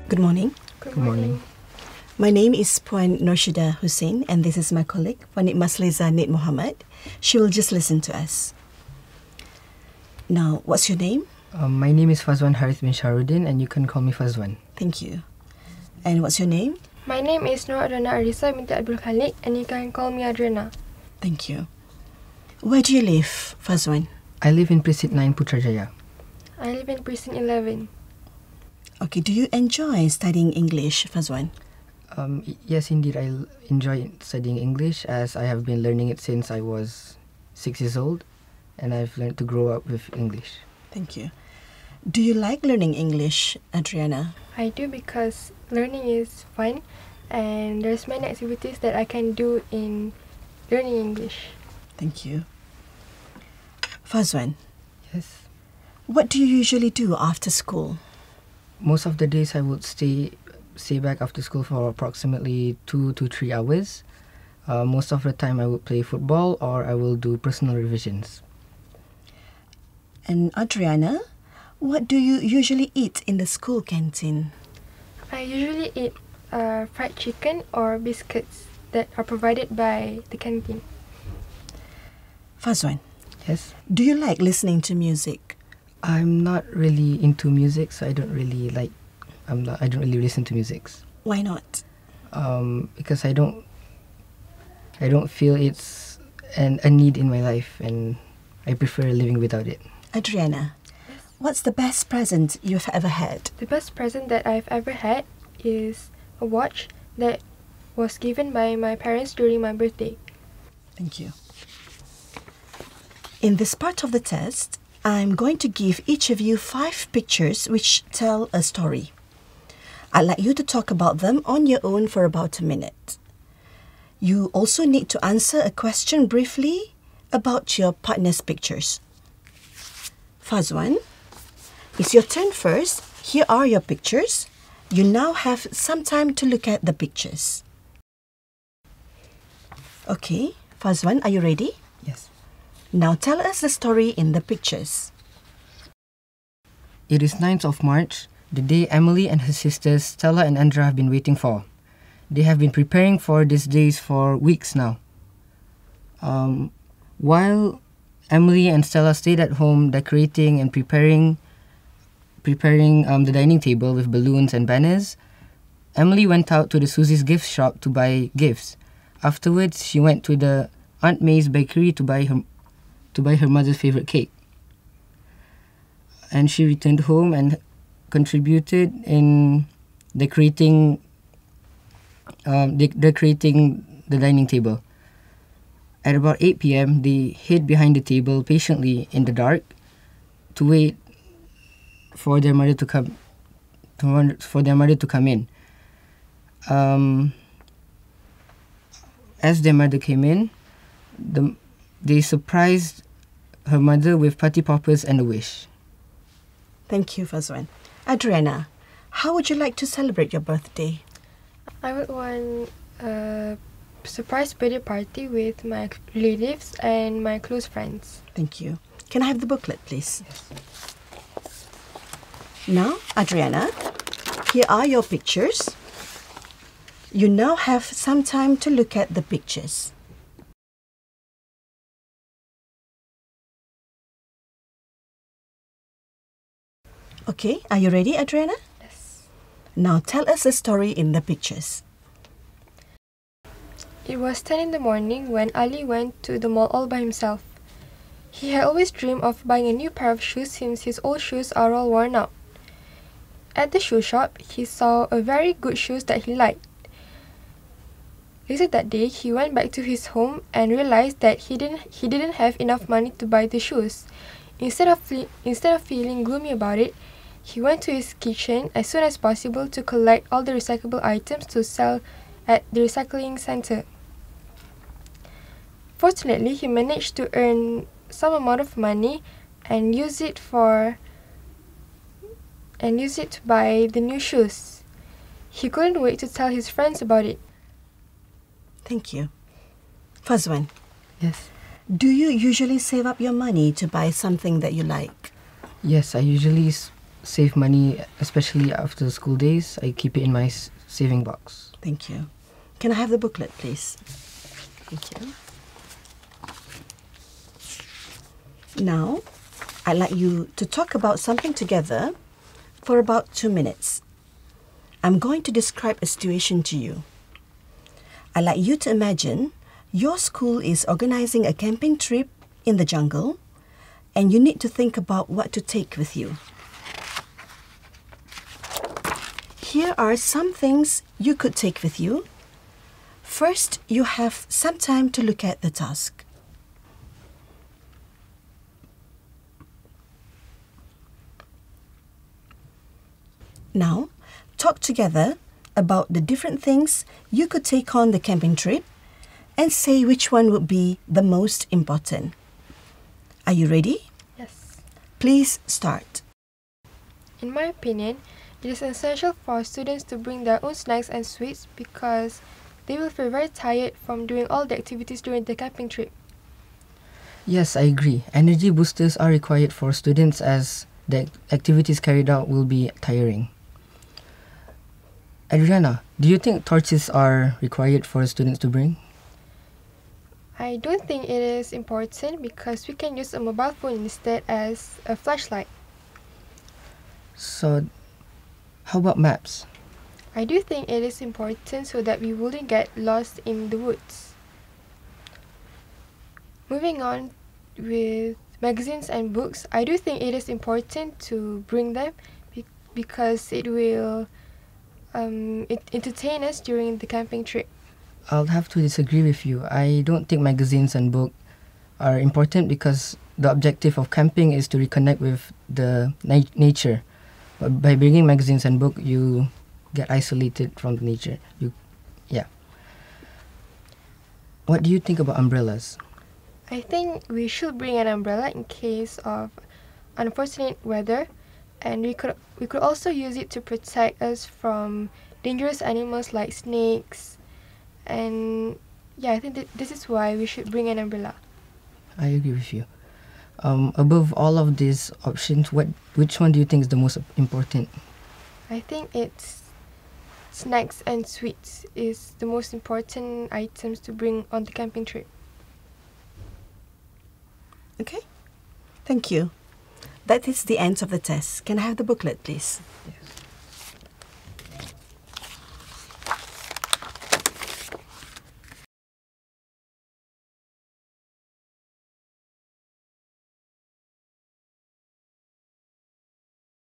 Good morning. Good morning. My name is Puan Norshida Hussein, and this is my colleague, Puan Masliza Nid Muhammad. She will just listen to us. Now, what's your name? My name is Fazwan Harith bin Shahrudin, and you can call me Fazwan. Thank you. And what's your name? My name is Nur Adriana Arisa binti Abdul Khalik, and you can call me Adriana. Thank you. Where do you live, Fazwan? I live in Precinct 9, Putrajaya. I live in Precinct 11. Okay, do you enjoy studying English, Fazwan? Yes, indeed, I enjoy studying English as I have been learning it since I was 6 years old, and I've learned to grow up with English. Thank you. Do you like learning English, Adriana? I do because learning is fun, and there's many activities that I can do in learning English. Thank you. Fazwan, Yes. what do you usually do after school? Most of the days I would stay back after school for approximately 2 to 3 hours. Most of the time I would play football or I will do personal revisions. And Adriana, what do you usually eat in the school canteen? I usually eat fried chicken or biscuits that are provided by the canteen. Fazwan, Yes. do you like listening to music? I'm not really into music, so I don't really listen to music. Why not? Because I don't feel it's a need in my life, and I prefer living without it. Adriana, what's the best present you've ever had? The best present that I've ever had is a watch that was given by my parents during my birthday. Thank you. In this part of the test, I'm going to give each of you 5 pictures which tell a story. I'd like you to talk about them on your own for about a minute. You also need to answer a question briefly about your partner's pictures. Fazwan, it's your turn first. Here are your pictures. You now have some time to look at the pictures. Okay, Fazwan, are you ready? Yes. Now tell us the story in the pictures. It is 9th of March, the day Emily and her sisters Stella and Andra have been waiting for. They have been preparing for these days for weeks now. While Emily and Stella stayed at home decorating and preparing the dining table with balloons and banners, Emily went out to the Susie's gift shop to buy gifts. Afterwards, she went to the Aunt May's bakery to buy her mother's favorite cake. And she returned home and contributed in decorating the dining table. At about 8 p.m., they hid behind the table patiently in the dark to wait for their mother to come in. As their mother came in, they surprised her mother with party poppers and a wish. Thank you, Fazwan. Adriana, how would you like to celebrate your birthday? I would want a surprise birthday party with my relatives and my close friends. Thank you. Can I have the booklet, please? Now, Adriana, here are your pictures. You now have some time to look at the pictures. Okay, are you ready, Adriana? Yes. Now tell us the story in the pictures. It was 10 in the morning when Ali went to the mall all by himself. He had always dreamed of buying a new pair of shoes since his old shoes are all worn out. At the shoe shop, he saw a very good shoes that he liked. Later that day, he went back to his home and realized that he didn't have enough money to buy the shoes. Instead of feeling gloomy about it, he went to his kitchen as soon as possible to collect all the recyclable items to sell at the recycling center. Fortunately, he managed to earn some amount of money and use it to buy the new shoes. He couldn't wait to tell his friends about it. Thank you. Fazwan, Yes. do you usually save up your money to buy something that you like? Yes, I usually save money, especially after school days. I keep it in my saving box. Thank you. Can I have the booklet, please? Thank you. Now, I'd like you to talk about something together for about 2 minutes. I'm going to describe a situation to you. I'd like you to imagine your school is organizing a camping trip in the jungle, and you need to think about what to take with you. Here are some things you could take with you. First, you have some time to look at the task. Now, talk together about the different things you could take on the camping trip and say which one would be the most important. Are you ready? Yes. Please start. In my opinion, it is essential for students to bring their own snacks and sweets because they will feel very tired from doing all the activities during the camping trip. Yes, I agree. Energy boosters are required for students as the activities carried out will be tiring. Adriana, do you think torches are required for students to bring? I don't think it is important because we can use a mobile phone instead as a flashlight. So, how about maps? I do think it is important so that we wouldn't get lost in the woods. Moving on with magazines and books, I do think it is important to bring them because it will entertain us during the camping trip. I'll have to disagree with you. I don't think magazines and books are important because the objective of camping is to reconnect with the nature. But by bringing magazines and books, you get isolated from the nature. What do you think about umbrellas? I think we should bring an umbrella in case of unfortunate weather, and we could also use it to protect us from dangerous animals like snakes. And yeah, I think this is why we should bring an umbrella. I agree with you. Above all of these options, which one do you think is the most important? I think it's snacks and sweets is the most important items to bring on the camping trip. Okay? Thank you. That is the end of the test. Can I have the booklet, please? Yes.